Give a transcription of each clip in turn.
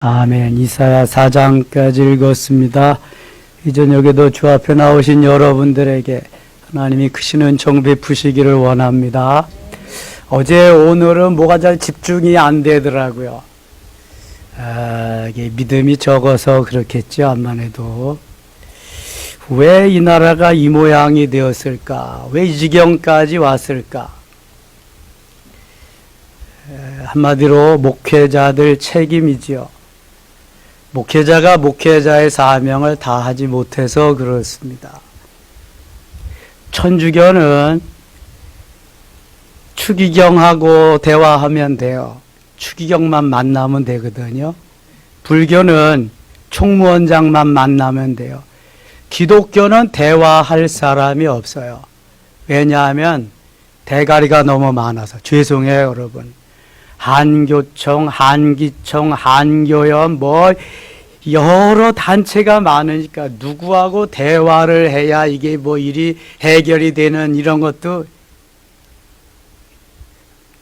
아멘. 이사야 4장까지 읽었습니다. 이 저녁에도 주 앞에 나오신 여러분들에게 하나님이 크신 은총 베푸시기를 원합니다. 어제 오늘은 뭐가 잘 집중이 안 되더라고요. 이게 믿음이 적어서 그렇겠죠. 암만 해도. 왜 이 나라가 이 모양이 되었을까? 왜 이 지경까지 왔을까? 한마디로 목회자들 책임이지요. 목회자가 목회자의 사명을 다하지 못해서 그렇습니다. 천주교는 추기경하고 대화하면 돼요. 추기경만 만나면 되거든요. 불교는 총무원장만 만나면 돼요. 기독교는 대화할 사람이 없어요. 왜냐하면 대가리가 너무 많아서. 죄송해요, 여러분. 한교총, 한기총, 한교연 여러 단체가 많으니까 누구하고 대화를 해야 이게 일이 해결이 되는 이런 것도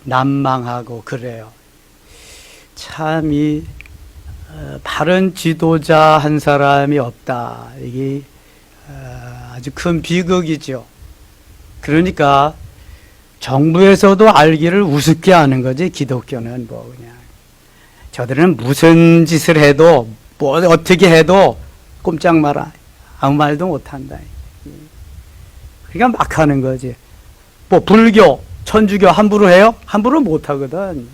난망하고 그래요. 참 바른 지도자 한 사람이 없다. 이게 아주 큰 비극이죠. 그러니까 정부에서도 알기를 우습게 하는 거지. 기독교는 그냥 저들은 무슨 짓을 해도 어떻게 해도 꼼짝 마라. 아무 말도 못한다. 그러니까 막 하는 거지. 불교, 천주교 함부로 해요? 함부로 못 하거든.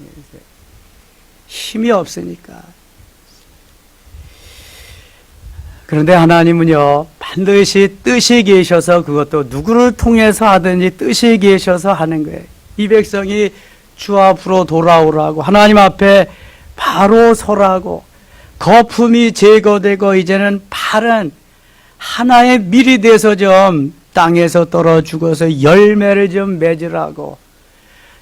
힘이 없으니까. 그런데 하나님은요, 반드시 뜻이 계셔서 그것도 누구를 통해서 하든지 뜻이 계셔서 하는 거예요. 이 백성이 주 앞으로 돌아오라고 하나님 앞에 바로 서라고 거품이 제거되고 이제는 바른 하나의 밀이 돼서 좀 땅에서 떨어 죽어서 열매를 좀 맺으라고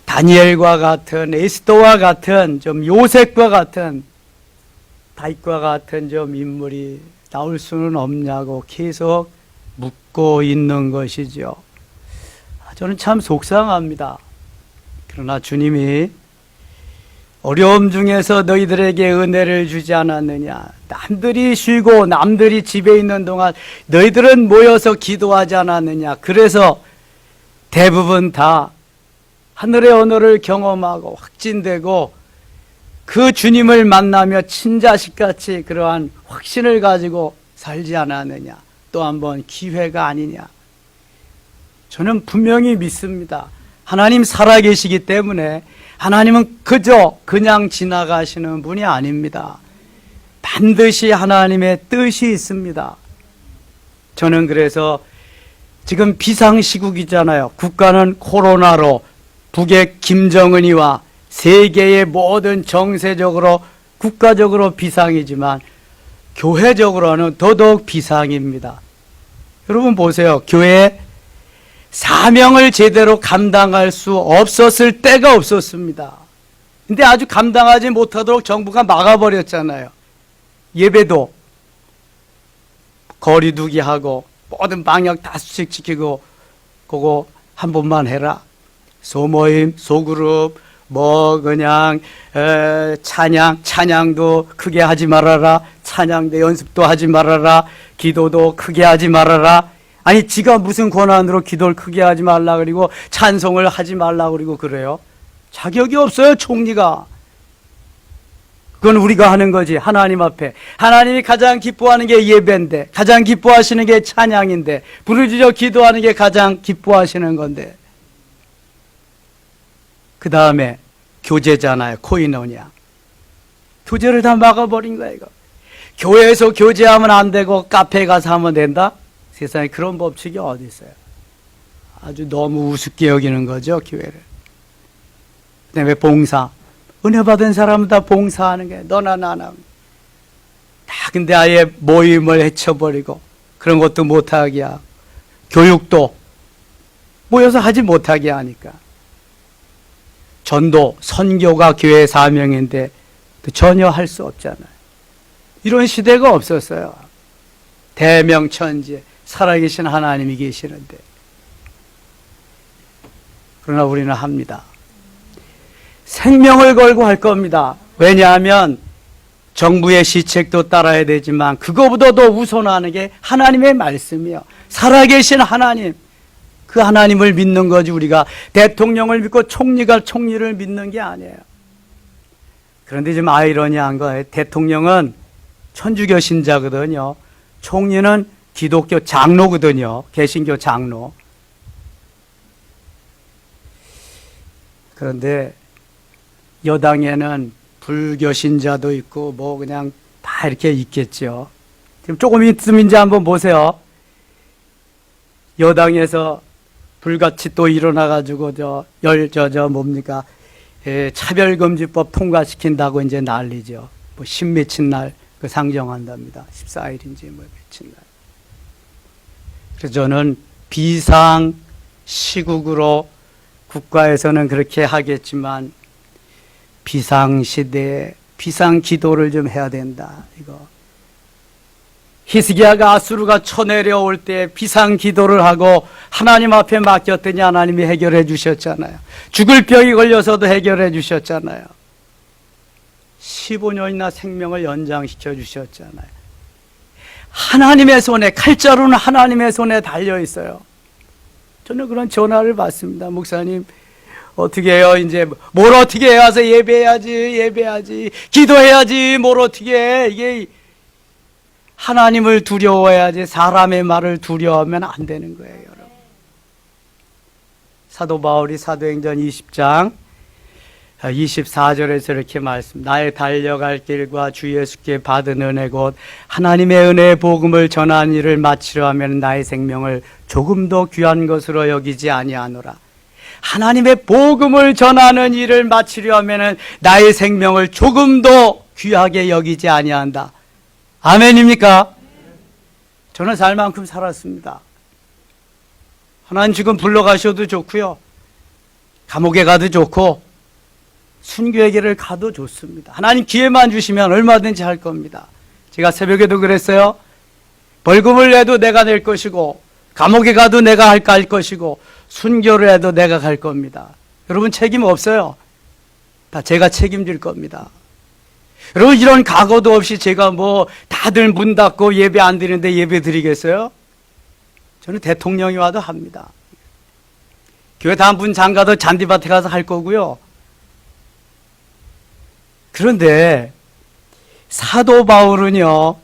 다니엘과 같은 에스더와 같은 좀 요셉과 같은 다윗과 같은 좀 인물이 나올 수는 없냐고 계속 묻고 있는 것이죠. 저는 참 속상합니다. 그러나 주님이 어려움 중에서 너희들에게 은혜를 주지 않았느냐. 남들이 쉬고 남들이 집에 있는 동안 너희들은 모여서 기도하지 않았느냐. 그래서 대부분 다 하늘의 언어를 경험하고 확진되고 그 주님을 만나며 친자식같이 그러한 확신을 가지고 살지 않았느냐. 또 한번 기회가 아니냐. 저는 분명히 믿습니다. 하나님 살아계시기 때문에 하나님은 그냥 지나가시는 분이 아닙니다. 반드시 하나님의 뜻이 있습니다. 저는 그래서 지금 비상시국이잖아요. 국가는 코로나로 북의 김정은이와 세계의 모든 정세적으로 국가적으로 비상이지만 교회적으로는 더더욱 비상입니다. 여러분 보세요. 교회 사명을 제대로 감당할 수 없었을 때가 없었습니다. 근데 아주 감당하지 못하도록 정부가 막아버렸잖아요. 예배도 거리두기 하고 모든 방역 다 수칙시키고 그거 한 번만 해라. 소모임, 소그룹 그냥 찬양도 크게 하지 말아라. 찬양대 연습도 하지 말아라. 기도도 크게 하지 말아라. 아니 지가 무슨 권한으로 기도를 크게 하지 말라 그리고 찬송을 하지 말라 그리고 그래요? 자격이 없어요. 총리가. 그건 우리가 하는 거지. 하나님 앞에. 하나님이 가장 기뻐하는 게 예배인데 가장 기뻐하시는 게 찬양인데 부르짖어 기도하는 게 가장 기뻐하시는 건데 그 다음에 교제잖아요. 코이노니아. 교제를 다 막아버린 거야 이거. 교회에서 교제하면 안 되고 카페에 가서 하면 된다? 세상에 그런 법칙이 어디 있어요. 아주 너무 우습게 여기는 거죠. 교회를. 그 다음에 봉사. 은혜 받은 사람은 다 봉사하는 게 너나 나나. 다 근데 아예 모임을 해쳐버리고 그런 것도 못하게 하고 교육도 모여서 하지 못하게 하니까 전도, 선교가 교회의 사명인데 전혀 할 수 없잖아요. 이런 시대가 없었어요. 대명천지에 살아계신 하나님이 계시는데 그러나 우리는 합니다. 생명을 걸고 할 겁니다. 왜냐하면 정부의 시책도 따라야 되지만 그거보다 더 우선하는 게 하나님의 말씀이요. 살아계신 하나님, 그 하나님을 믿는 거지 우리가 대통령을 믿고 총리가 총리를 믿는 게 아니에요. 그런데 좀 아이러니한 거예요. 대통령은 천주교 신자거든요. 총리는 기독교 장로거든요. 개신교 장로. 그런데 여당에는 불교 신자도 있고 뭐 그냥 다 이렇게 있겠죠. 지금 조금 있으면 이제 한번 보세요. 여당에서 불같이 또 일어나가지고 뭡니까? 차별금지법 통과시킨다고 이제 난리죠. 뭐 십미친 날 그 상정한답니다. 14일인지 뭐 며칠 날. 그래서 저는 비상 시국으로 국가에서는 그렇게 하겠지만 비상시대에 비상기도를 좀 해야 된다. 이거 히스기야가 아수르가 쳐내려올 때 비상기도를 하고 하나님 앞에 맡겼더니 하나님이 해결해 주셨잖아요. 죽을 병이 걸려서도 해결해 주셨잖아요. 15년이나 생명을 연장시켜 주셨잖아요. 하나님의 손에, 칼자루는 하나님의 손에 달려 있어요. 저는 그런 전화를 받습니다. 목사님 어떻게 해요? 이제 뭘 어떻게 해? 와서 예배해야지 기도해야지 뭘 어떻게 해? 이게 하나님을 두려워해야지 사람의 말을 두려워하면 안 되는 거예요, 여러분. 사도 바울이 사도행전 20장 24절에서 이렇게 말씀, 나의 달려갈 길과 주 예수께 받은 은혜 곧 하나님의 은혜의 복음을 전하는 일을 마치려 하면 나의 생명을 조금 더 귀한 것으로 여기지 아니하노라. 하나님의 복음을 전하는 일을 마치려 하면 나의 생명을 조금 더 귀하게 여기지 아니한다. 아멘입니까? 저는 살 만큼 살았습니다. 하나님 지금 불러가셔도 좋고요, 감옥에 가도 좋고 순교의 가도 좋습니다. 하나님 기회만 주시면 얼마든지 할 겁니다. 제가 새벽에도 그랬어요. 벌금을 내도 내가 낼 것이고 감옥에 가도 내가 할 것이고 순교를 해도 내가 갈 겁니다. 여러분 책임 없어요. 다 제가 책임질 겁니다. 여러분 이런 각오도 없이 제가 뭐 다들 문 닫고 예배 안 드리는데 예배 드리겠어요? 저는 대통령이 와도 합니다. 교회 다 문 잠가도 잔디밭에 가서 할 거고요. 그런데 사도 바울은요,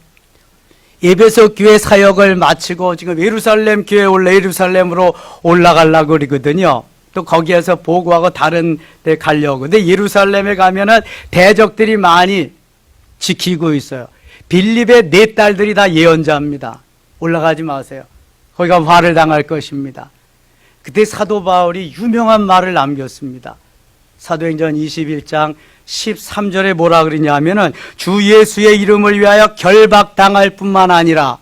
에베소 교회 사역을 마치고 지금 예루살렘 교회 예루살렘으로 올라가려고 그러거든요. 또 거기에서 보고하고 다른 데 가려고. 근데 예루살렘에 가면은 대적들이 많이 지키고 있어요. 빌립의 4딸들이 다 예언자입니다. 올라가지 마세요. 거기 가면 화를 당할 것입니다. 그때 사도 바울이 유명한 말을 남겼습니다. 사도행전 21장 13절에 뭐라 그러냐 하면은 주 예수의 이름을 위하여 결박당할 뿐만 아니라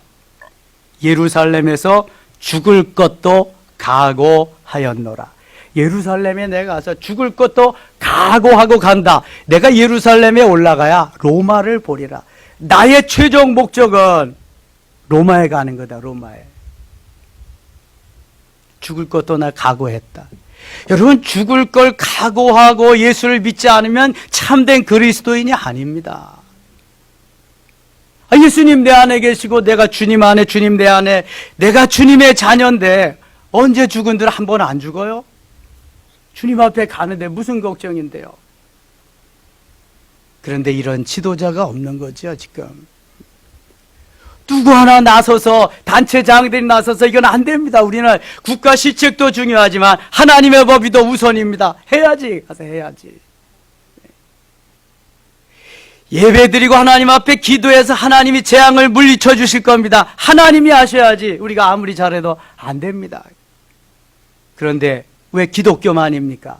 예루살렘에서 죽을 것도 각오하였노라. 예루살렘에 내가 가서 죽을 것도 각오하고 간다. 내가 예루살렘에 올라가야 로마를 보리라. 나의 최종 목적은 로마에 가는 거다. 로마에. 죽을 것도 나 각오했다. 여러분 죽을 걸 각오하고 예수를 믿지 않으면 참된 그리스도인이 아닙니다. 예수님 내 안에 계시고 내가 주님 안에, 주님 내 안에, 내가 주님의 자녀인데 언제 죽은 들 한 번 안 죽어요? 주님 앞에 가는데 무슨 걱정인데요? 그런데 이런 지도자가 없는 거죠 지금. 누구 하나 나서서, 단체장들이 나서서 이건 안 됩니다. 우리는 국가 시책도 중요하지만 하나님의 법이 더 우선입니다. 해야지. 가서 해야지. 예배드리고 하나님 앞에 기도해서 하나님이 재앙을 물리쳐 주실 겁니다. 하나님이 하셔야지. 우리가 아무리 잘해도 안 됩니다. 그런데 왜 기독교만입니까?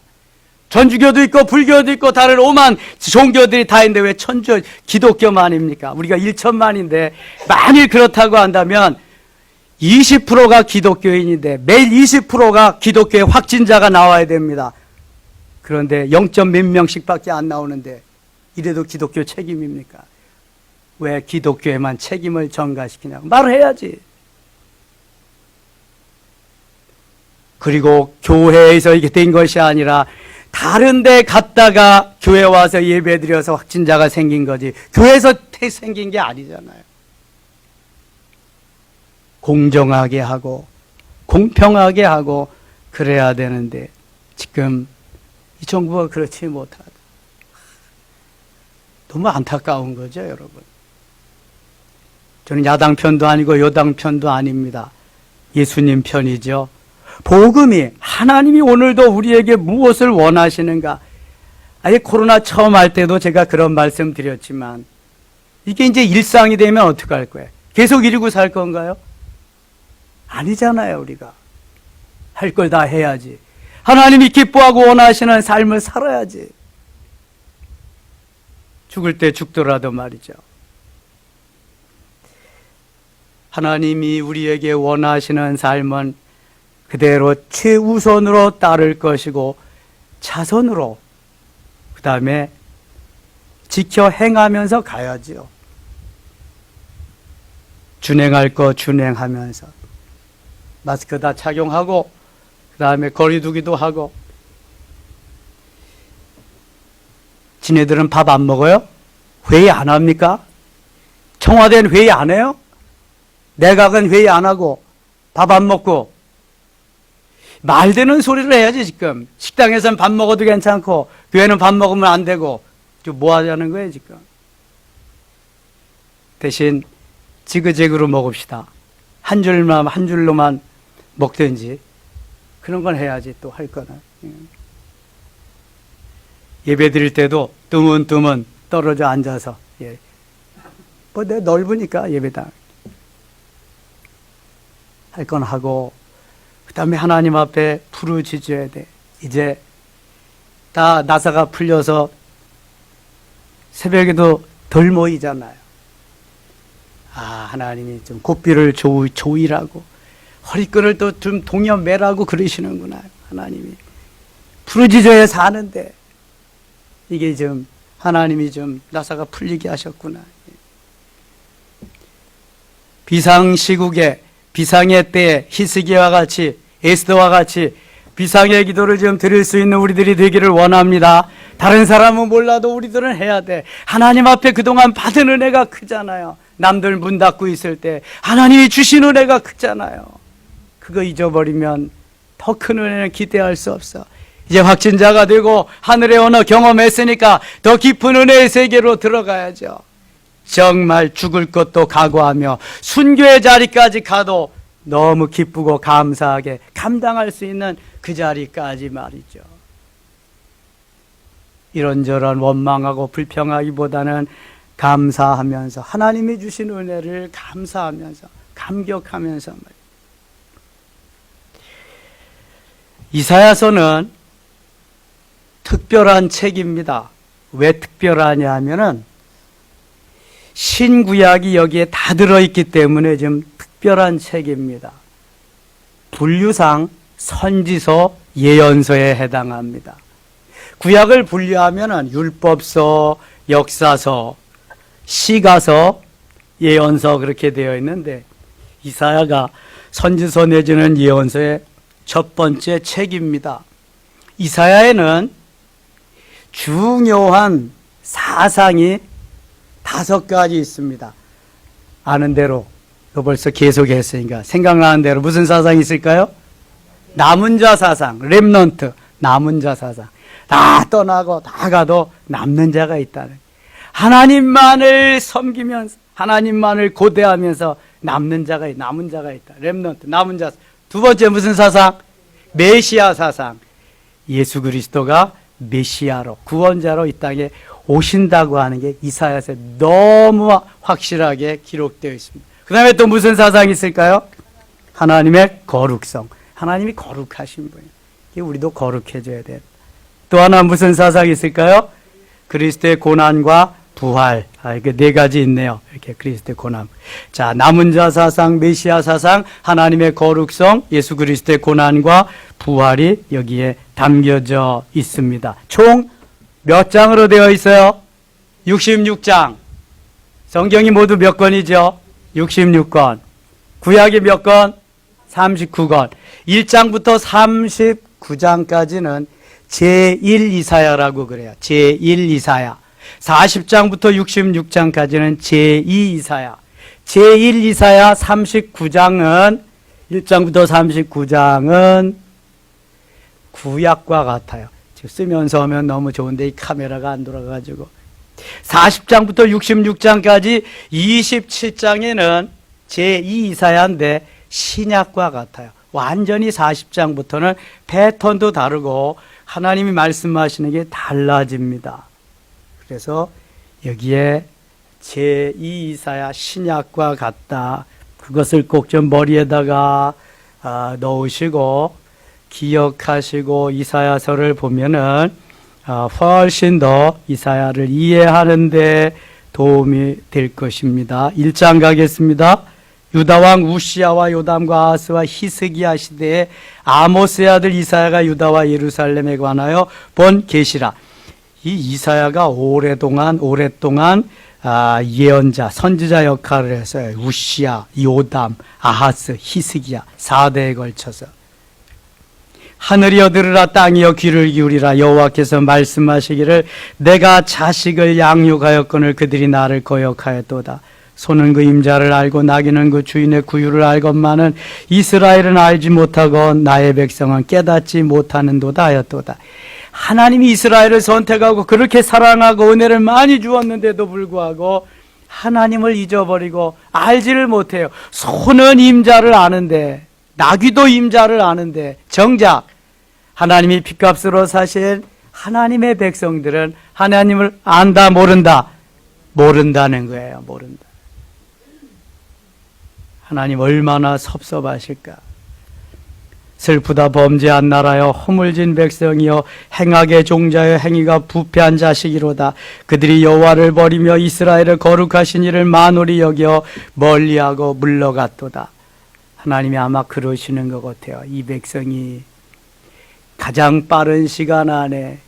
천주교도 있고 불교도 있고 다른 오만 종교들이 다 있는데 왜 기독교만입니까? 우리가 1천만인데 만일 그렇다고 한다면 20%가 기독교인인데 매일 20%가 기독교의 확진자가 나와야 됩니다. 그런데 0. 몇 명씩밖에 안 나오는데 이래도 기독교 책임입니까? 왜 기독교에만 책임을 전가시키냐고 말을 해야지. 그리고 교회에서 이게 된 것이 아니라 다른 데 갔다가 교회 와서 예배드려서 확진자가 생긴 거지 교회에서 생긴 게 아니잖아요. 공정하게 하고 공평하게 하고 그래야 되는데 지금 이 정부가 그렇지 못하다. 너무 안타까운 거죠, 여러분. 저는 야당 편도 아니고 여당 편도 아닙니다. 예수님 편이죠. 복음이 하나님이 오늘도 우리에게 무엇을 원하시는가? 아예 코로나 처음 할 때도 제가 그런 말씀 드렸지만 이게 이제 일상이 되면 어떡할 거예요? 계속 이러고 살 건가요? 아니잖아요. 우리가 할 걸 다 해야지. 하나님이 기뻐하고 원하시는 삶을 살아야지. 죽을 때 죽더라도 말이죠. 하나님이 우리에게 원하시는 삶은 그대로 최우선으로 따를 것이고 차선으로 그 다음에 지켜 행하면서 가야지요. 준행할 거 준행하면서 마스크 다 착용하고 그 다음에 거리 두기도 하고. 지네들은 밥 안 먹어요? 회의 안 합니까? 청와대는 회의 안 해요? 내각은 회의 안 하고 밥 안 먹고 말되는 소리를 해야지. 지금 식당에서는 밥 먹어도 괜찮고 교회는 밥 먹으면 안 되고 뭐 하자는 거예요 지금. 대신 지그재그로 먹읍시다. 한 줄로만 먹든지 그런 건 해야지. 또 할 거는 예배 드릴 때도 뜨문뜨문 떨어져 앉아서 뭐 내 넓으니까 예배당 할 건 하고 그 다음에 하나님 앞에 부르짖어야 돼. 이제 다 나사가 풀려서 새벽에도 덜 모이잖아요. 하나님이 좀 고삐를 조이라고 허리끈을 또 좀 동여 매라고 그러시는구나. 하나님이 부르짖어야 사는데 이게 좀 하나님이 좀 나사가 풀리게 하셨구나. 비상시국에 비상의 때에 히스기야와 같이 에스더와 같이 비상의 기도를 좀 드릴 수 있는 우리들이 되기를 원합니다. 다른 사람은 몰라도 우리들은 해야 돼. 하나님 앞에 그동안 받은 은혜가 크잖아요. 남들 문 닫고 있을 때 하나님이 주신 은혜가 크잖아요. 그거 잊어버리면 더 큰 은혜는 기대할 수 없어. 이제 확진자가 되고 하늘의 언어 경험했으니까 더 깊은 은혜의 세계로 들어가야죠. 정말 죽을 것도 각오하며 순교의 자리까지 가도 너무 기쁘고 감사하게 감당할 수 있는 그 자리까지 말이죠. 이런저런 원망하고 불평하기보다는 감사하면서 하나님이 주신 은혜를 감사하면서 감격하면서 말이죠. 이사야서는 특별한 책입니다. 왜 특별하냐 하면은 신구약이 여기에 다 들어있기 때문에 좀 특별한 책입니다. 분류상 선지서, 예언서에 해당합니다. 구약을 분류하면은 율법서, 역사서, 시가서, 예언서 그렇게 되어 있는데 이사야가 선지서 내지는 예언서의 첫 번째 책입니다. 이사야에는 중요한 사상이 5가지 있습니다. 아는 대로 이거 벌써 계속했으니까 생각나는 대로 무슨 사상이 있을까요? 남은 자 사상, 렘넌트, 남은 자 사상. 다 떠나고 다 가도 남는 자가 있다는. 하나님만을 섬기면서 하나님만을 고대하면서 남은 자가 있다. 렘넌트, 남은 자. 두 번째 무슨 사상? 메시아 사상. 예수 그리스도가 메시아로 구원자로 이 땅에 오신다고 하는 게 이사야서에 너무 확실하게 기록되어 있습니다. 그 다음에 또 무슨 사상이 있을까요? 하나님의 거룩성. 하나님이 거룩하신 분이에요. 우리도 거룩해져야 돼요. 또 하나 무슨 사상이 있을까요? 그리스도의 고난과 부활. 이렇게 4가지 있네요. 이렇게 그리스도의 고난. 자, 남은 자 사상, 메시아 사상, 하나님의 거룩성, 예수 그리스도의 고난과 부활이 여기에 담겨져 있습니다. 총 몇 장으로 되어 있어요? 66장. 성경이 모두 몇 권이죠? 66권. 구약이 몇 권? 39권. 1장부터 39장까지는 제1 이사야라고 그래요. 제1 이사야. 40장부터 66장까지는 제2 이사야. 제1 이사야 39장은 1장부터 39장은 구약과 같아요. 지금 쓰면서 하면 너무 좋은데 이 카메라가 안 돌아가지고 40장부터 66장까지 27장에는 제2 이사야인데 신약과 같아요. 완전히 40장부터는 패턴도 다르고 하나님이 말씀하시는 게 달라집니다. 그래서 여기에 제2 이사야 신약과 같다. 그것을 꼭 좀 머리에다가 넣으시고 기억하시고 이사야서를 보면은 훨씬 더 이사야를 이해하는 데 도움이 될 것입니다. 1장 가겠습니다. 유다왕 우시야와 요담과 아하스와 히스기야 시대에 아모스의 아들 이사야가 유다와 예루살렘에 관하여 본 계시라. 이 이사야가 오랫동안 예언자, 선지자 역할을 했어요. 우시야, 요담, 아하스, 히스기야 4대에 걸쳐서. 하늘이여 들으라, 땅이여 귀를 기울이라. 여호와께서 말씀하시기를 내가 자식을 양육하였거늘 그들이 나를 거역하였도다. 소는 그 임자를 알고 나귀는 그 주인의 구유를 알건만은 이스라엘은 알지 못하고 나의 백성은 깨닫지 못하는도다 하였도다. 하나님이 이스라엘을 선택하고 그렇게 사랑하고 은혜를 많이 주었는데도 불구하고 하나님을 잊어버리고 알지를 못해요. 소는 임자를 아는데, 나귀도 임자를 아는데, 정작 하나님이 핏값으로 사신 하나님의 백성들은 하나님을 안다, 모른다? 모른다는 거예요. 모른다. 하나님 얼마나 섭섭하실까. 슬프다 범죄한 나라여, 허물진 백성이여, 행악의 종자여, 행위가 부패한 자식이로다. 그들이 여호와를 버리며 이스라엘을 거룩하신 이를 만홀히 여겨 멀리하고 물러갔도다. 하나님이 아마 그러시는 것 같아요. 이 백성이 가장 빠른 시간 안에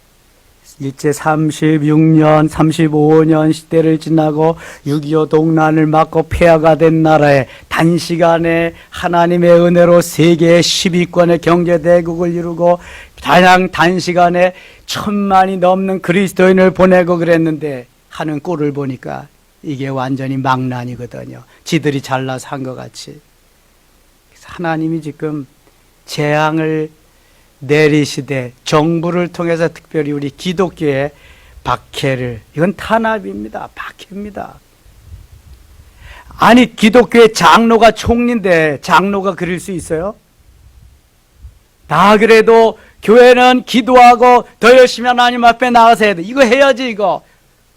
일제 36년, 35년 시대를 지나고 6.25 동란을 맞고 폐하가 된 나라에 단시간에 하나님의 은혜로 세계 10위권의 경제대국을 이루고 가장 단시간에 1000만이 넘는 그리스도인을 보내고 그랬는데 하는 꼴을 보니까 이게 완전히 망난이거든요. 지들이 잘나서 한 것 같이. 하나님이 지금 재앙을 내리시되 정부를 통해서 특별히 우리 기독교의 박해를, 이건 탄압입니다. 박해입니다. 아니 기독교의 장로가 총리인데 장로가 그럴 수 있어요? 나 그래도 교회는 기도하고 더 열심히 하나님 앞에 나가서 해야 돼. 이거 해야지. 이거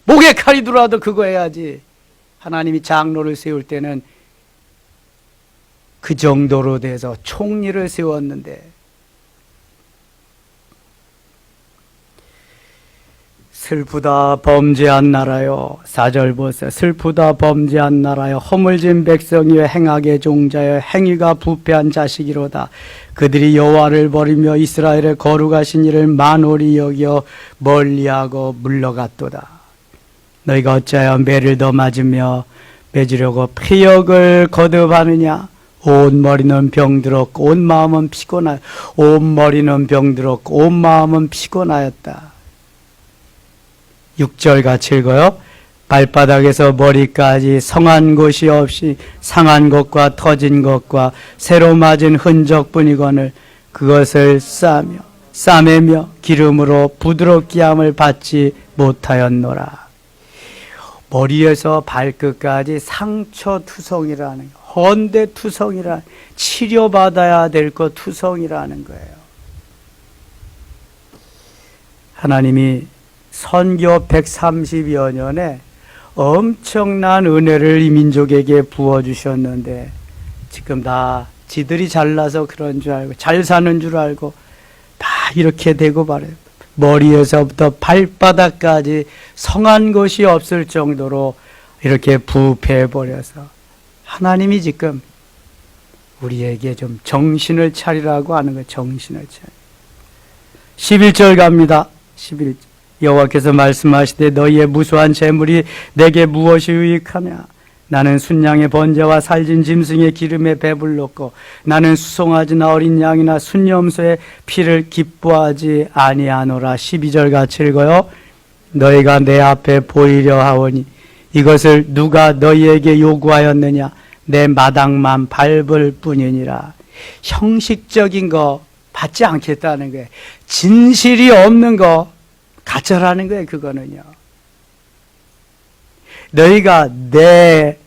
목에 칼이 들어와도 그거 해야지. 하나님이 장로를 세울 때는 그 정도로 돼서 총리를 세웠는데, 슬프다 범죄한 나라여. 4절 보세요. 슬프다 범죄한 나라여, 허물진 백성이여, 행악의 종자여, 행위가 부패한 자식이로다. 그들이 여호와를 버리며 이스라엘의 거룩하신 이를 만홀히 여겨 멀리하고 물러갔도다. 너희가 어찌하여 매를 더 맞으며 맺으려고 폐역을 거듭하느냐. 온 머리는 병들었고 온 마음은 피곤하여, 온 머리는 병들었고 온 마음은 피곤하였다. 6절 같이 읽어요. 발바닥에서 머리까지 성한 곳이 없이 상한 것과 터진 것과 새로 맞은 흔적뿐이거늘 그것을 싸매며 기름으로 부드럽게 함을 받지 못하였노라. 머리에서 발끝까지 상처투성이라는, 헌대투성이라, 치료받아야 될 것 투성이라는 거예요. 하나님이 선교 130여 년에 엄청난 은혜를 이 민족에게 부어주셨는데 지금 다 지들이 잘나서 그런 줄 알고 잘 사는 줄 알고 다 이렇게 되고 말해요. 머리에서부터 발바닥까지 성한 것이 없을 정도로 이렇게 부패해버려서 하나님이 지금 우리에게 좀 정신을 차리라고 하는 거예요. 정신을 차리. 11절 갑니다. 11절. 여호와께서 말씀하시되 너희의 무수한 재물이 내게 무엇이 유익하냐. 나는 순양의 번제와 살진 짐승의 기름에 배불렀고 나는 수송아지나 어린 양이나 순염소의 피를 기뻐하지 아니하노라. 12절 같이 읽어요. 너희가 내 앞에 보이려 하오니 이것을 누가 너희에게 요구하였느냐. 내 마당만 밟을 뿐이니라. 형식적인 거 받지 않겠다는 거예요. 진실이 없는 거 가져라는 거예요. 그거는요. 너희가 내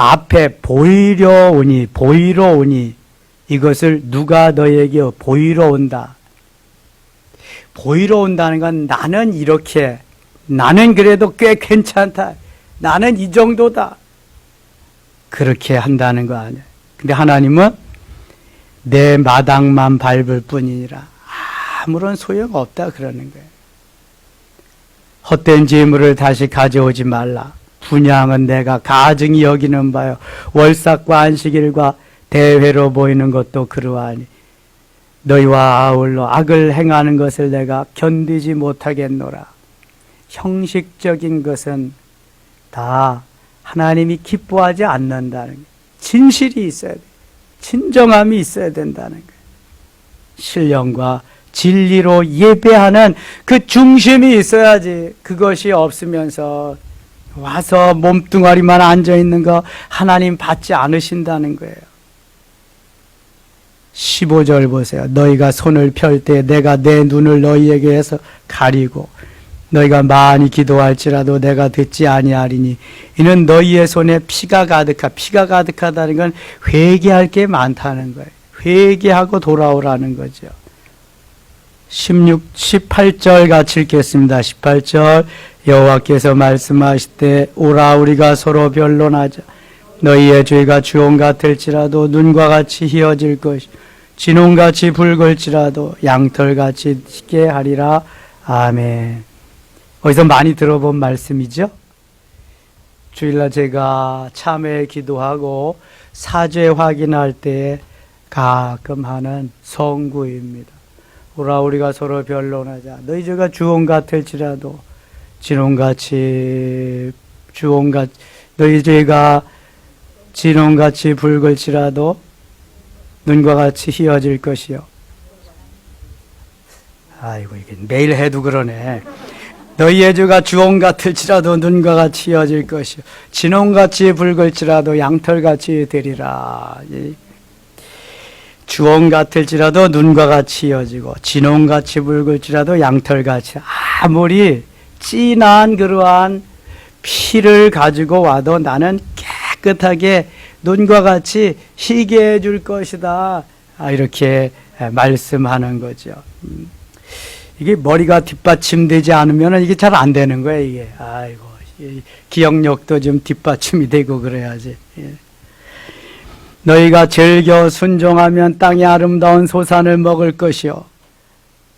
앞에 보이러 오니 이것을 누가 너희에게 보이러 온다. 보이러 온다는 건 나는 이렇게, 나는 그래도 꽤 괜찮다, 나는 이 정도다, 그렇게 한다는 거 아니에요. 근데 하나님은 내 마당만 밟을 뿐이니라. 아무런 소용없다 그러는 거예요. 헛된 재물을 다시 가져오지 말라. 분향은 내가 가증히 여기는 바요. 월삭과 안식일과 대회로 보이는 것도 그러하니 너희와 아울러 악을 행하는 것을 내가 견디지 못하겠노라. 형식적인 것은 다 하나님이 기뻐하지 않는다는 거예요. 진실이 있어야 돼요. 진정함이 있어야 된다는 거예요. 신령과 진리로 예배하는 그 중심이 있어야지. 그것이 없으면서 와서 몸뚱아리만 앉아있는 거 하나님 받지 않으신다는 거예요. 15절 보세요. 너희가 손을 펼 때 내가 내 눈을 너희에게 해서 가리고 너희가 많이 기도할지라도 내가 듣지 아니하리니 이는 너희의 손에 피가 가득하다는 건 회개할 게 많다는 거예요. 회개하고 돌아오라는 거죠. 18절 같이 읽겠습니다. 18절 여호와께서 말씀하시되 오라 우리가 서로 변론하자. 너희의 죄가 주홍 같을지라도 눈과 같이 희어질 것이 진홍같이 붉을지라도 양털같이 씻게 하리라. 아멘. 어디서 많이 들어본 말씀이죠? 주일날 제가 참회 기도하고 사죄 확인할 때 가끔 하는 성구입니다. 오라 우리가 서로 변론하자. 너희 죄가 주홍 같을지라도 진홍같이 너희 죄가 진홍같이 붉을지라도 눈과 같이 희어질 것이요. 아이고 이게 매일 해도 그러네. 너희의 죄가 주홍 같을지라도 눈과 같이 희어질 것이요 진홍같이 붉을지라도 양털같이 되리라. 주홍 같을지라도 눈과 같이 희어지고 진홍같이 붉을지라도 양털같이, 아무리 진한 그러한 피를 가지고 와도 나는 깨끗하게 눈과 같이 희게 해줄 것이다. 이렇게 말씀하는 거죠. 이게 머리가 뒷받침되지 않으면 이게 잘 안 되는 거예요. 이게 아이고 기억력도 좀 뒷받침이 되고 그래야지. 너희가 즐겨 순종하면 땅의 아름다운 소산을 먹을 것이요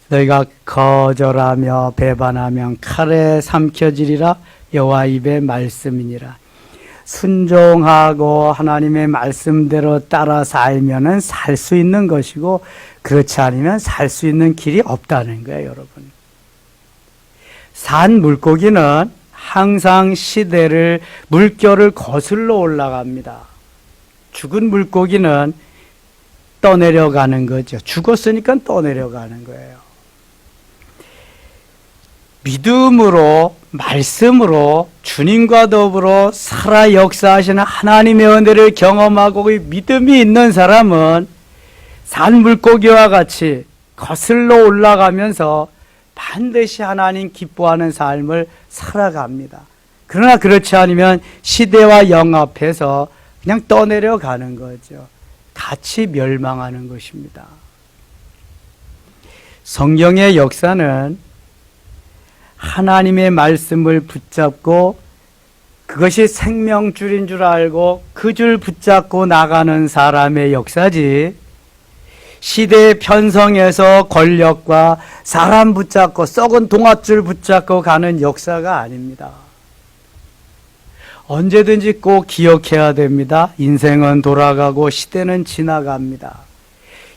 너희가 거절하며 배반하면 칼에 삼켜지리라. 여호와 입의 말씀이니라. 순종하고 하나님의 말씀대로 따라 살면은 살 수 있는 것이고 그렇지 않으면 살 수 있는 길이 없다는 거예요, 여러분. 산 물고기는 항상 시대를 물결을 거슬러 올라갑니다. 죽은 물고기는 떠내려가는 거죠. 죽었으니까 떠내려가는 거예요. 믿음으로 말씀으로 주님과 더불어 살아 역사하시는 하나님의 은혜를 경험하고 믿음이 있는 사람은 산 물고기와 같이 거슬러 올라가면서 반드시 하나님 기뻐하는 삶을 살아갑니다. 그러나 그렇지 않으면 시대와 영합해서 그냥 떠내려가는 거죠. 같이 멸망하는 것입니다. 성경의 역사는 하나님의 말씀을 붙잡고 그것이 생명줄인 줄 알고 그 줄 붙잡고 나가는 사람의 역사지, 시대의 편성에서 권력과 사람 붙잡고 썩은 동아줄 붙잡고 가는 역사가 아닙니다. 언제든지 꼭 기억해야 됩니다. 인생은 돌아가고 시대는 지나갑니다.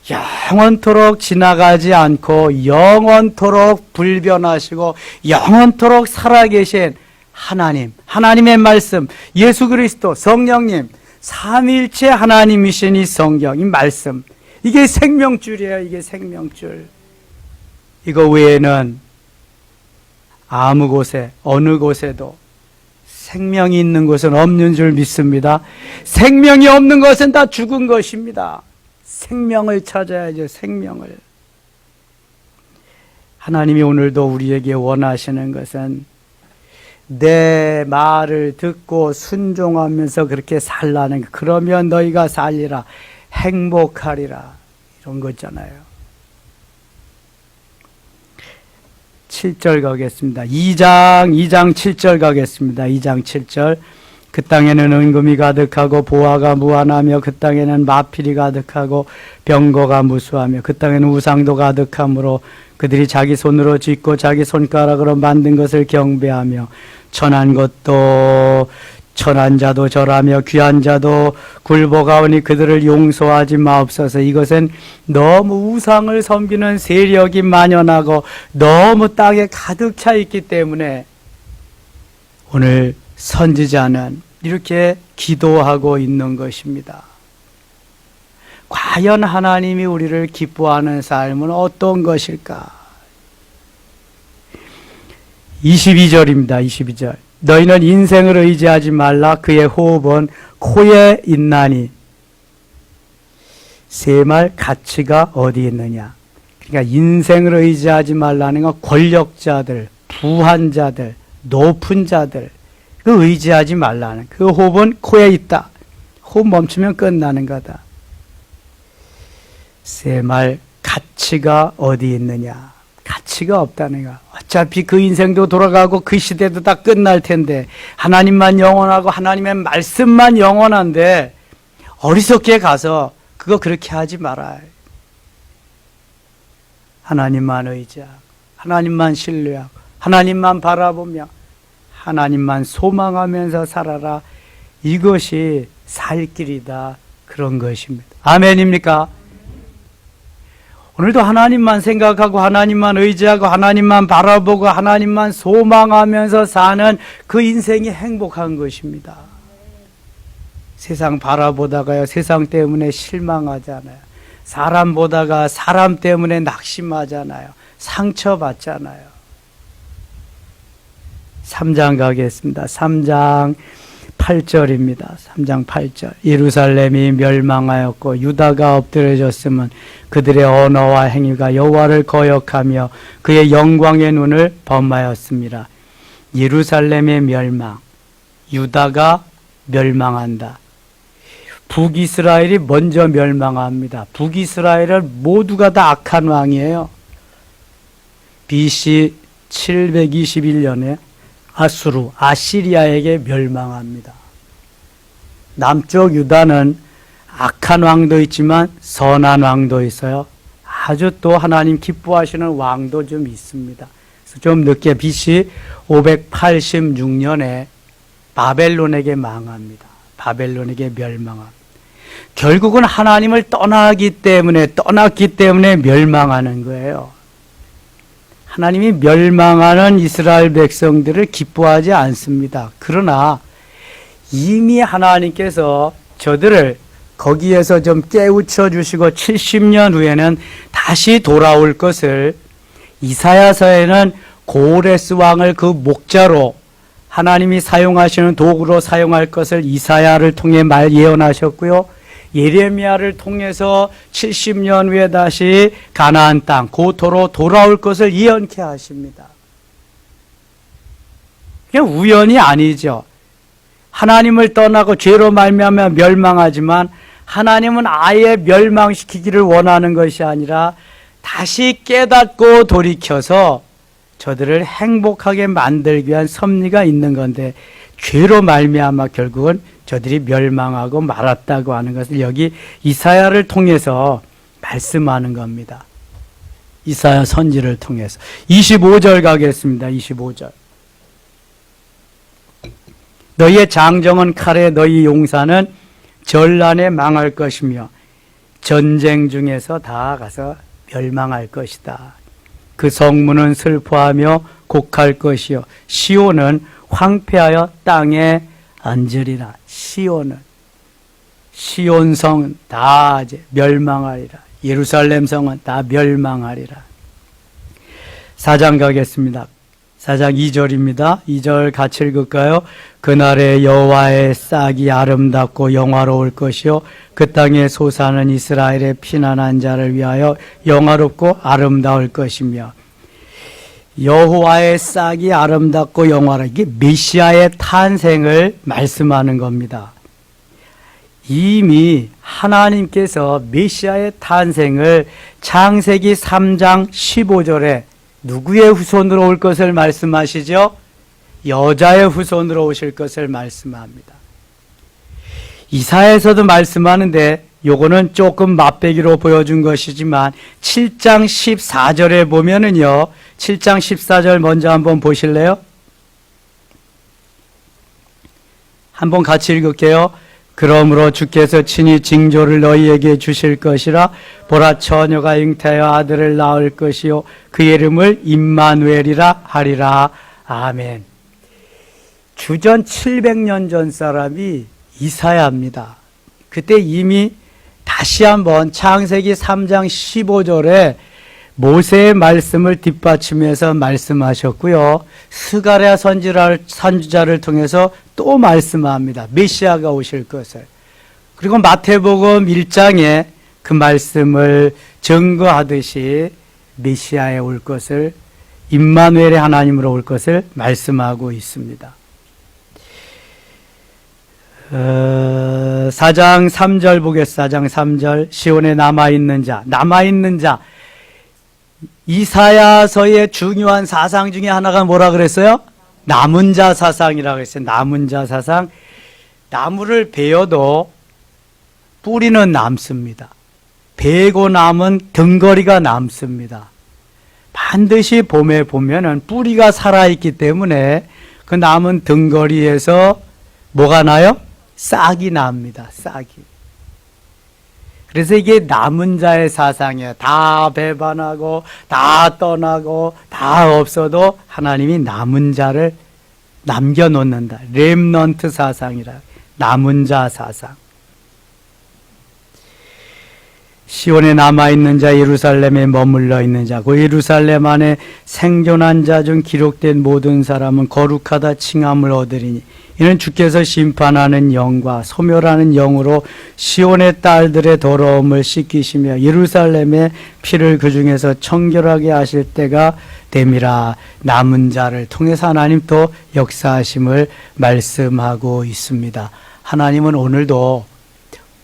영원토록 지나가지 않고 영원토록 불변하시고 영원토록 살아계신 하나님, 하나님의 말씀, 예수 그리스도, 성령님, 삼위일체 하나님이신 이 성경, 이 말씀, 이게 생명줄이에요. 이게 생명줄. 이거 외에는 아무 곳에, 어느 곳에도 생명이 있는 곳은 없는 줄 믿습니다. 생명이 없는 것은 다 죽은 것입니다. 생명을 찾아야죠. 생명을. 하나님이 오늘도 우리에게 원하시는 것은 내 말을 듣고 순종하면서 그렇게 살라는 것. 그러면 너희가 살리라, 행복하리라, 이런 거잖아요. 7절 가겠습니다. 2장 7절 가겠습니다. 2장 7절. 그 땅에는 은금이 가득하고 보화가 무한하며 그 땅에는 마필이 가득하고 병거가 무수하며 그 땅에는 우상도 가득하므로 그들이 자기 손으로 짓고 자기 손가락으로 만든 것을 경배하며 천한 것도 천한 자도 절하며 귀한 자도 굴복하오니 그들을 용서하지 마옵소서. 이것은 너무 우상을 섬기는 세력이 만연하고 너무 땅에 가득 차 있기 때문에 오늘 선지자는 이렇게 기도하고 있는 것입니다. 과연 하나님이 우리를 기뻐하는 삶은 어떤 것일까? 22절입니다. 22절. 너희는 인생을 의지하지 말라. 그의 호흡은 코에 있나니 세 말 가치가 어디 있느냐. 그러니까 인생을 의지하지 말라는 건 권력자들, 부한 자들, 높은 자들, 그 의지하지 말라는, 그 호흡은 코에 있다. 호흡 멈추면 끝나는 거다. 세 말 가치가 어디 있느냐. 가치가 없다는 거. 어차피 그 인생도 돌아가고 그 시대도 다 끝날 텐데 하나님만 영원하고 하나님의 말씀만 영원한데 어리석게 가서 그거 그렇게 하지 말아요. 하나님만 의지하고 하나님만 신뢰하고 하나님만 바라보며 하나님만 소망하면서 살아라. 이것이 살 길이다. 그런 것입니다. 아멘입니까? 오늘도 하나님만 생각하고 하나님만 의지하고 하나님만 바라보고 하나님만 소망하면서 사는 그 인생이 행복한 것입니다. 세상 바라보다가요, 세상 때문에 실망하잖아요. 사람 보다가 사람 때문에 낙심하잖아요. 상처받잖아요. 3장 가겠습니다. 3장 8절입니다. 3장 8절. 예루살렘이 멸망하였고 유다가 엎드려졌으면 그들의 언어와 행위가 여호와를 거역하며 그의 영광의 눈을 범하였습니다. 예루살렘의 멸망, 유다가 멸망한다. 북이스라엘이 먼저 멸망합니다. 북이스라엘은 모두가 다 악한 왕이에요. BC 721년에 아수르, 아시리아에게 멸망합니다. 남쪽 유다는 악한 왕도 있지만 선한 왕도 있어요. 아주 또 하나님 기뻐하시는 왕도 좀 있습니다. 그래서 좀 늦게 BC 586년에 바벨론에게 망합니다. 바벨론에게 멸망합니다. 결국은 하나님을 떠났기 때문에 멸망하는 거예요. 하나님이 멸망하는 이스라엘 백성들을 기뻐하지 않습니다. 그러나 이미 하나님께서 저들을 거기에서 좀 깨우쳐 주시고 70년 후에는 다시 돌아올 것을 이사야서에는 고레스 왕을 그 목자로 하나님이 사용하시는 도구로 사용할 것을 이사야를 통해 예언하셨고요. 예레미야를 통해서 70년 후에 다시 가나안 땅 고토로 돌아올 것을 예언케 하십니다. 그게 우연이 아니죠. 하나님을 떠나고 죄로 말미암아 멸망하지만 하나님은 아예 멸망시키기를 원하는 것이 아니라 다시 깨닫고 돌이켜서 저들을 행복하게 만들기 위한 섭리가 있는 건데 죄로 말미암아 결국은 저들이 멸망하고 말았다고 하는 것을 여기 이사야를 통해서 말씀하는 겁니다. 이사야 선지를 통해서. 25절 가겠습니다. 25절. 너희의 장정은 칼에 너희 용사는 전란에 망할 것이며 전쟁 중에서 다 가서 멸망할 것이다. 그 성문은 슬퍼하며 곡할 것이요 시온은 황폐하여 땅에 앉으리라. 시온 성은 다 이제 멸망하리라. 예루살렘 성은 다 멸망하리라. 4장 가겠습니다. 4장 2절입니다. 2절 같이 읽을까요? 그날에 여호와의 싹이 아름답고 영화로울 것이요 그 땅에 솟아는 이스라엘의 피난한 자를 위하여 영화롭고 아름다울 것이며. 여호와의 싹이 아름답고 영화로워, 이게 메시아의 탄생을 말씀하는 겁니다. 이미 하나님께서 메시아의 탄생을 창세기 3장 15절에 누구의 후손으로 올 것을 말씀하시죠? 여자의 후손으로 오실 것을 말씀합니다. 이사야에서도 말씀하는데 요거는 조금 맛배기로 보여준 것이지만 7장 14절에 보면은요, 7장 14절 먼저 한번 보실래요? 한번 같이 읽을게요. 그러므로 주께서 친히 징조를 너희에게 주실 것이라. 보라, 처녀가 잉태하여 아들을 낳을 것이요 그 이름을 임마누엘이라 하리라. 아멘. 주전 700년 전 사람이 이사야입니다. 그때 이미 다시 한번 창세기 3장 15절에 모세의 말씀을 뒷받침해서 말씀하셨고요, 스가랴 선지자를 통해서 또 말씀합니다. 메시아가 오실 것을. 그리고 마태복음 1장에 그 말씀을 증거하듯이 메시아에 올 것을, 임마누엘의 하나님으로 올 것을 말씀하고 있습니다. 4장 3절 보겠습니다. 4장 3절. 시온에 남아있는 자. 이사야서의 중요한 사상 중에 하나가 뭐라 그랬어요? 남은 자 사상이라고 했어요. 남은 자 사상. 나무를 베어도 뿌리는 남습니다. 베고 남은 등거리가 남습니다. 반드시 봄에 보면은 뿌리가 살아있기 때문에 그 남은 등거리에서 뭐가 나요? 싹이 납니다. 싹이. 그래서 이게 남은 자의 사상이에요. 다 배반하고 다 떠나고 다 없어도 하나님이 남은 자를 남겨놓는다. 렘넌트 사상이라. 남은 자 사상. 시온에 남아있는 자, 예루살렘에 머물러 있는 자, 그 예루살렘 안에 생존한 자 중 기록된 모든 사람은 거룩하다 칭함을 얻으리니 이는 주께서 심판하는 영과 소멸하는 영으로 시온의 딸들의 더러움을 씻기시며 예루살렘의 피를 그 중에서 청결하게 하실 때가 됨이라. 남은 자를 통해서 하나님 또 역사하심을 말씀하고 있습니다. 하나님은 오늘도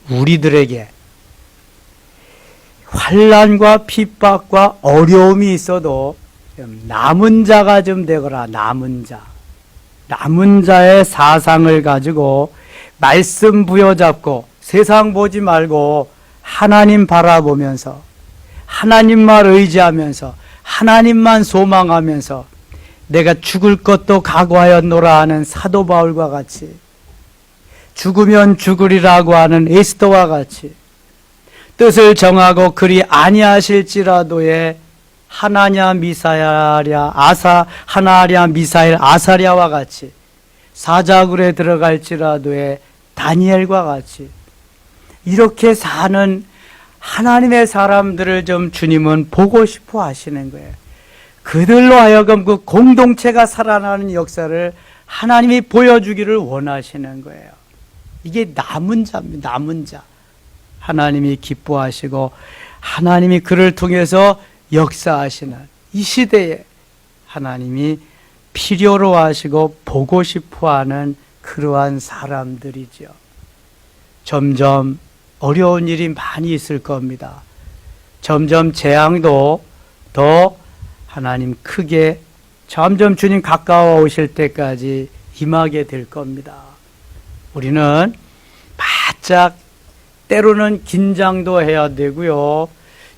우리들에게 환난과 핍박과 어려움이 있어도 남은 자가 좀 되거라. 남은 자의 사상을 가지고 말씀 부여잡고 세상 보지 말고 하나님 바라보면서 하나님만 의지하면서 하나님만 소망하면서 내가 죽을 것도 각오하였노라 하는 사도 바울과 같이, 죽으면 죽으리라고 하는 에스더와 같이 뜻을 정하고 그리 아니하실지라도의 하나냐 미사야랴 하나랴 미사엘 아사랴와 같이, 사자굴에 들어갈지라도의 다니엘과 같이 이렇게 사는 하나님의 사람들을 좀 주님은 보고 싶어 하시는 거예요. 그들로 하여금 그 공동체가 살아나는 역사를 하나님이 보여주기를 원하시는 거예요. 이게 남은 자입니다. 남은 자. 하나님이 기뻐하시고 하나님이 그를 통해서 역사하시는 이 시대에 하나님이 필요로 하시고 보고 싶어하는 그러한 사람들이죠. 점점 어려운 일이 많이 있을 겁니다. 점점 재앙도 더 하나님 크게 점점 주님 가까워 오실 때까지 임하게 될 겁니다. 우리는 바짝 때로는 긴장도 해야 되고요.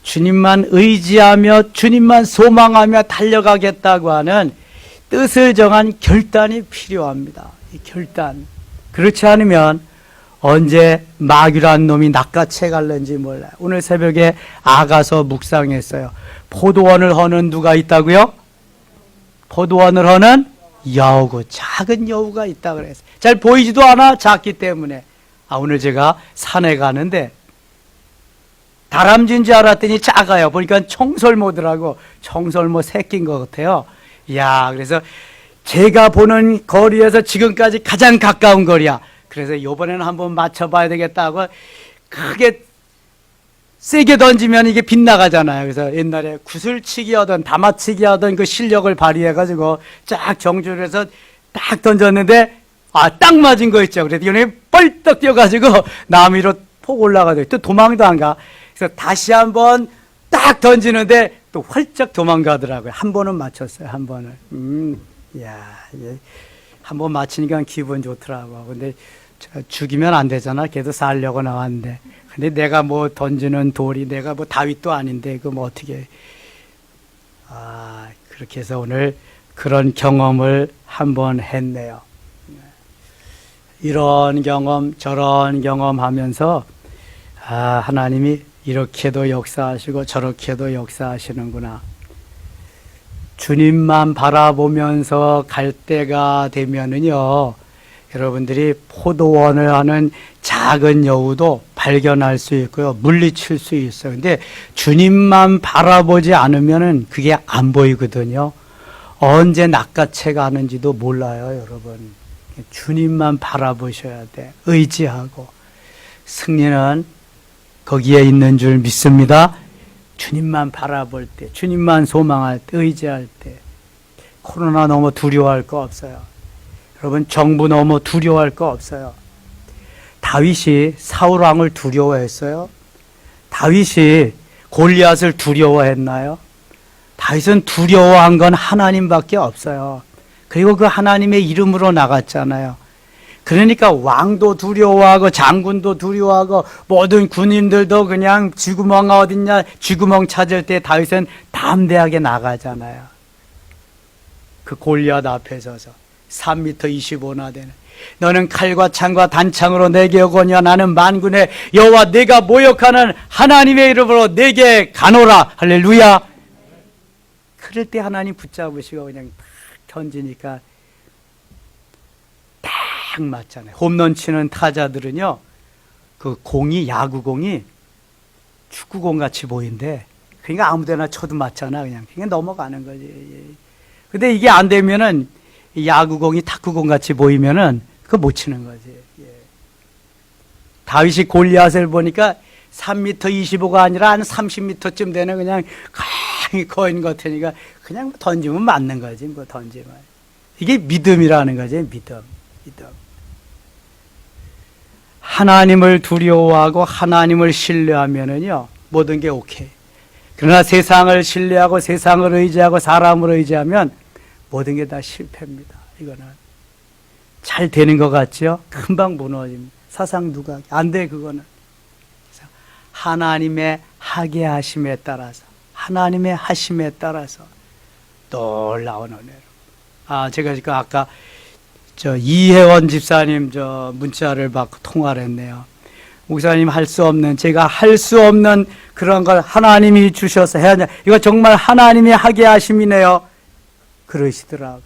주님만 의지하며 주님만 소망하며 달려가겠다고 하는 뜻을 정한 결단이 필요합니다. 이 결단. 그렇지 않으면 언제 마귀란 놈이 낚아채 갈는지 몰라요. 오늘 새벽에 아가서 묵상했어요. 포도원을 허는 누가 있다고요? 포도원을 허는 여우고 작은 여우가 있다 그랬어요. 잘 보이지도 않아, 작기 때문에. 오늘 제가 산에 가는데 다람쥐인 줄 알았더니 작아요. 보니까 청설모더라고. 청설모 새끼인 것 같아요. 이야, 그래서 제가 보는 거리에서 지금까지 가장 가까운 거리야. 그래서 이번에는 한번 맞춰봐야 되겠다고 크게 세게 던지면 이게 빗나가잖아요. 그래서 옛날에 구슬치기 하던 다마치기 하던 그 실력을 발휘해가지고 쫙 정주를 해서 딱 던졌는데 딱 맞은 거 있죠. 그래서 이놈이 뻘떡 뛰어가지고 나무 위로 폭 올라가더니 또 도망도 안 가. 그래서 다시 한번 딱 던지는데 또 활짝 도망가더라고요. 한 번은 맞췄어요. 한 번을. 야, 한 번 맞히니까 기분 좋더라고. 근데 죽이면 안 되잖아. 걔도 살려고 나왔는데. 근데 내가 뭐 던지는 돌이 내가 뭐 다윗도 아닌데 그 뭐 어떻게. 그렇게 해서 오늘 그런 경험을 한번 했네요. 이런 경험 저런 경험하면서 하나님이 이렇게도 역사하시고 저렇게도 역사하시는구나. 주님만 바라보면서 갈 때가 되면은요, 여러분들이 포도원을 하는 작은 여우도 발견할 수 있고요, 물리칠 수 있어요. 근데 주님만 바라보지 않으면은 그게 안 보이거든요. 언제 낚아채 가는지도 몰라요, 여러분. 주님만 바라보셔야 돼. 의지하고. 승리는 거기에 있는 줄 믿습니다. 주님만 바라볼 때, 주님만 소망할 때, 의지할 때. 코로나 너무 두려워할 거 없어요. 여러분, 정부 너무 두려워할 거 없어요. 다윗이 사울 왕을 두려워했어요? 다윗이 골리앗을 두려워했나요? 다윗은 두려워한 건 하나님밖에 없어요. 그리고 그 하나님의 이름으로 나갔잖아요. 그러니까 왕도 두려워하고 장군도 두려워하고 모든 군인들도 그냥 쥐구멍 어딨냐 쥐구멍 찾을 때 다윗은 담대하게 나가잖아요. 그 골리앗 앞에 서서 3m 25나 되는 너는 칼과 창과 단창으로 내게 오거냐 나는 만군의 여호와 내가 모욕하는 하나님의 이름으로 내게 가노라. 할렐루야. 그럴 때 하나님 붙잡으시고 그냥 탁 던지니까 딱 맞잖아요. 홈런 치는 타자들은요, 그 공이, 야구공이 축구공 같이 보인대. 그러니까 아무데나 쳐도 맞잖아. 그냥 넘어가는 거지. 근데 이게 안 되면은 야구공이 탁구공 같이 보이면은 그거 못 치는 거지. 다윗이 골리앗을 보니까 3m 25가 아니라 한 30m쯤 되는 그냥 강이 거인 것 같으니까 그냥 던지면 맞는 거지. 뭐 던지면. 이게 믿음이라는 거지. 믿음. 하나님을 두려워하고 하나님을 신뢰하면은요, 모든 게 오케이. 그러나 세상을 신뢰하고 세상을 의지하고 사람을 의지하면 모든 게 다 실패입니다. 이거는 잘 되는 것 같죠? 금방 무너집니다. 사상 누가 안 돼. 그거는 하나님의 하게 하심에 따라서, 하나님의 하심에 따라서 놀라운 은혜로. 제가 지금 아까 이혜원 집사님 문자를 받고 통화를 했네요. 목사님 할 수 없는, 제가 할 수 없는 그런 걸 하나님이 주셔서 해야 돼. 이거 정말 하나님이 하게 하심이네요. 그러시더라고.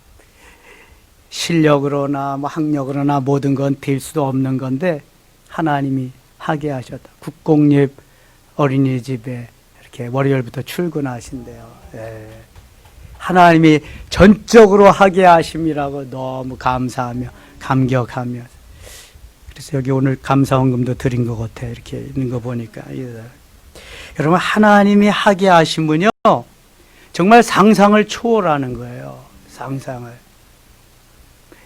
실력으로나 뭐 학력으로나 모든 건 될 수도 없는 건데 하나님이 하게 하셨다. 국공립 어린이집에 이렇게 월요일부터 출근하신대요. 하나님이 전적으로 하게 하심이라고 너무 감사하며 감격하며. 그래서 여기 오늘 감사헌금도 드린 것 같아. 이렇게 있는 거 보니까. 여러분, 하나님이 하게 하심은요, 정말 상상을 초월하는 거예요. 상상을.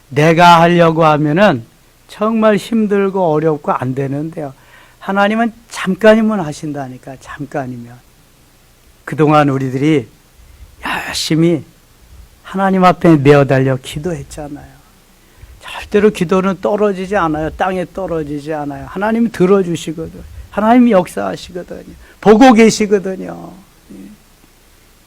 내가 하려고 하면은 정말 힘들고 어렵고 안 되는데요. 하나님은 잠깐이면 하신다니까. 잠깐이면. 그동안 우리들이 열심히 하나님 앞에 내어달려 기도했잖아요. 절대로 기도는 떨어지지 않아요. 땅에 떨어지지 않아요. 하나님이 들어주시거든요. 하나님이 역사하시거든요. 보고 계시거든요.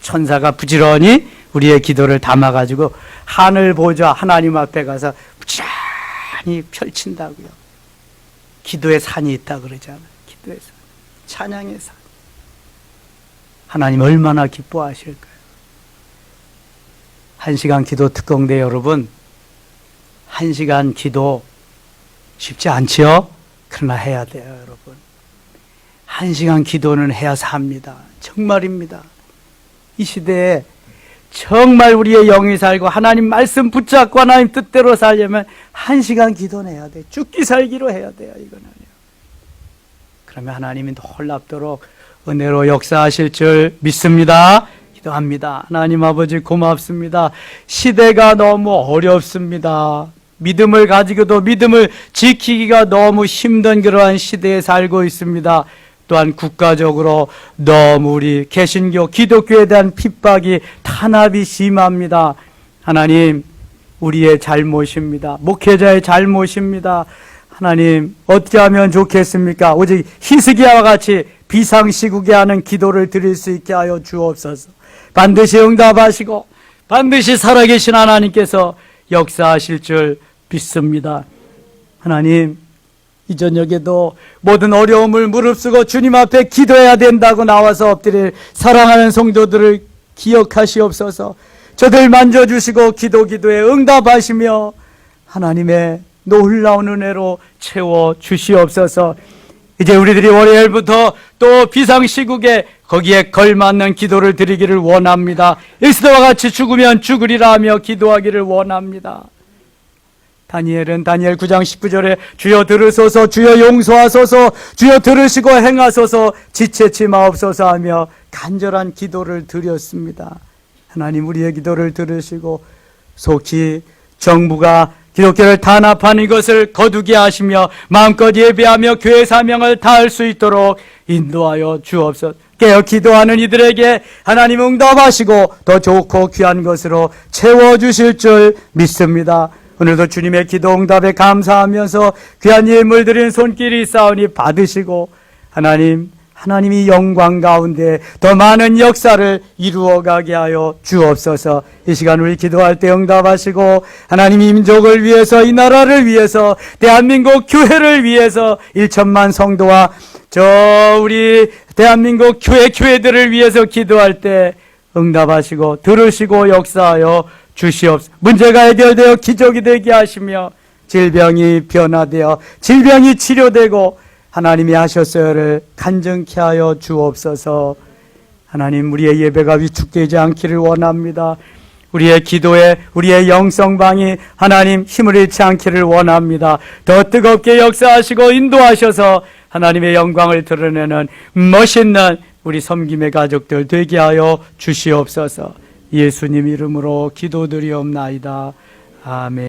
천사가 부지런히 우리의 기도를 담아가지고 하늘 보좌 하나님 앞에 가서 부지런히 펼친다고요. 기도의 산이 있다 그러잖아요. 기도의 산, 찬양의 산. 하나님 얼마나 기뻐하실까요? 1시간 기도 특공대 여러분, 1시간 기도 쉽지 않지요? 그러나 해야 돼요, 여러분. 1시간 기도는 해야 삽니다. 정말입니다. 이 시대에 정말 우리의 영이 살고 하나님 말씀 붙잡고 하나님 뜻대로 살려면 1시간 기도는 해야 돼. 죽기 살기로 해야 돼요, 이거는요. 그러면 하나님이 놀랍도록 은혜로 역사하실 줄 믿습니다. 기도합니다. 하나님 아버지 고맙습니다. 시대가 너무 어렵습니다. 믿음을 가지고도 믿음을 지키기가 너무 힘든 그러한 시대에 살고 있습니다. 또한 국가적으로 너무 우리 개신교, 기독교에 대한 핍박이 탄압이 심합니다. 하나님, 우리의 잘못입니다. 목회자의 잘못입니다. 하나님, 어떻게 하면 좋겠습니까? 오직 히스기야와 같이 비상시국에 하는 기도를 드릴 수 있게 하여 주옵소서. 반드시 응답하시고 반드시 살아계신 하나님께서 역사하실 줄 믿습니다. 하나님, 이 저녁에도 모든 어려움을 무릅쓰고 주님 앞에 기도해야 된다고 나와서 엎드릴 사랑하는 성도들을 기억하시옵소서. 저들 만져주시고 기도에 응답하시며 하나님의 놀라운 은혜로 채워주시옵소서. 이제 우리들이 월요일부터 또 비상시국에 거기에 걸맞는 기도를 드리기를 원합니다. 에스더와 같이 죽으면 죽으리라 하며 기도하기를 원합니다. 다니엘은 다니엘 9장 19절에 주여 들으소서, 주여 용서하소서, 주여 들으시고 행하소서, 지체치 마옵소서 하며 간절한 기도를 드렸습니다. 하나님, 우리의 기도를 들으시고 속히 정부가 기독교를 탄압하는 것을 거두게 하시며 마음껏 예배하며 교회 사명을 다할 수 있도록 인도하여 주옵소서. 깨어 기도하는 이들에게 하나님 응답하시고 더 좋고 귀한 것으로 채워주실 줄 믿습니다. 오늘도 주님의 기도 응답에 감사하면서 귀한 예물 드린 손길이 있사오니 받으시고 하나님이 영광 가운데 더 많은 역사를 이루어가게 하여 주옵소서. 이 시간 우리 기도할 때 응답하시고 하나님 이 민족을 위해서, 이 나라를 위해서, 대한민국 교회를 위해서 1천만 성도와 우리 대한민국 교회들을 위해서 기도할 때 응답하시고 들으시고 역사하여 주시옵소서. 문제가 해결되어 기적이 되게 하시며 질병이 변화되어 질병이 치료되고 하나님이 하셨어요를 간증케 하여 주옵소서. 하나님, 우리의 예배가 위축되지 않기를 원합니다. 우리의 기도에 우리의 영성방이 하나님 힘을 잃지 않기를 원합니다. 더 뜨겁게 역사하시고 인도하셔서 하나님의 영광을 드러내는 멋있는 우리 섬김의 가족들 되게 하여 주시옵소서. 예수님 이름으로 기도드리옵나이다. 아멘.